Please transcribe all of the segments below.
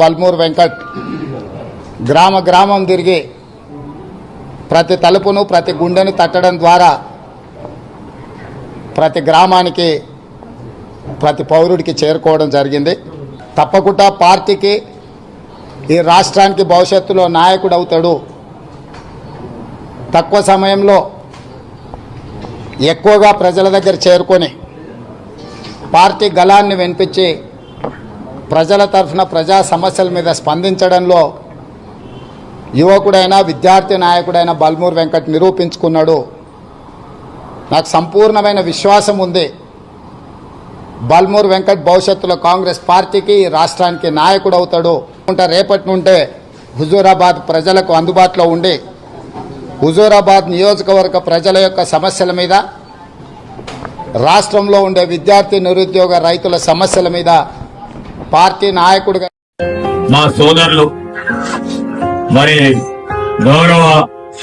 బల్మూర్ వెంకట్ గ్రామ గ్రామం తిరిగి ప్రతి తలుపును ప్రతి గుండెను తట్టడం ద్వారా ప్రతి గ్రామానికి ప్రతి పౌరుడికి చేరుకోవడం జరిగింది. తప్పకుండా పార్టీకి ఈ రాష్ట్రానికి భవిష్యత్తులో నాయకుడు అవుతాడు, తక్కువ సమయంలో ఎక్కువగా ప్రజల దగ్గర చేరుకొని పార్టీ గళాన్ని వినిపించి ప్రజల తరఫున ప్రజా సమస్యల మీద స్పందించడంలో యువకుడైన విద్యార్థి నాయకుడైన బల్మూర్ వెంకట్ నిరూపించుకున్నాడు. నాకు సంపూర్ణమైన విశ్వాసం ఉంది, బల్మూర్ వెంకట్ భవిష్యత్తులో కాంగ్రెస్ పార్టీకి రాష్ట్రానికి నాయకుడు అవుతాడు. రేపటి నుండే హుజూరాబాద్ ప్రజలకు అందుబాటులో ఉండి హుజూరాబాద్ నియోజకవర్గ ప్రజల యొక్క సమస్యల మీద, రాష్ట్రంలో ఉండే విద్యార్థి నిరుద్యోగ రైతుల సమస్యల మీద పార్టీ నాయకుడిగా మా సోదరులు మరి గౌరవ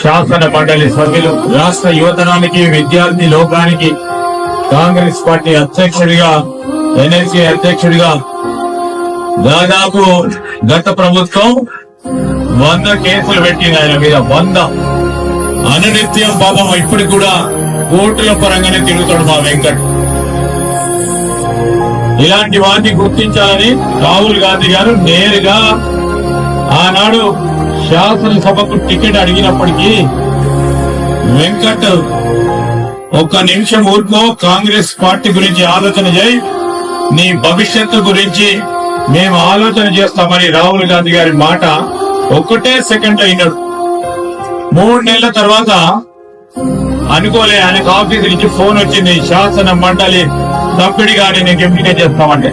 శాసన మండలి సభ్యులు, రాష్ట్ర యువతరానికి విద్యార్థి లోకానికి కాంగ్రెస్ పార్టీ అధ్యక్షుడిగా, ఎన్ఎస్సీ అధ్యక్షుడిగా దాదాపు గత ప్రభుత్వం 100 కేసులు పెట్టింది ఆయన మీద. 100 అనునిత్యం పాపం ఇప్పుడు కూడా కోర్టుల పరంగానే తిరుగుతాడు మా వెంకట్. ఇలాంటి వాటిని గుర్తించాలని రాహుల్ గాంధీ గారు నేరుగా ఆనాడు శాసనసభకు టికెట్ అడిగినప్పటికీ వెంకట్ ఒక్క నిమిషం ఊరుకో, కాంగ్రెస్ పార్టీ గురించి ఆలోచన చేయి, నీ భవిష్యత్తు గురించి మేము ఆలోచన చేస్తామని రాహుల్ గాంధీ గారి మాట ఒక్కటే సెకండ్ అయినాడు. 3 నెలల తర్వాత అనుకోలే ఆయనకు ఆఫీస్ నుంచి ఫోన్ వచ్చింది, శాసన మండలి సభ్యుడిగా నేను ఎంపిక చేస్తామంటే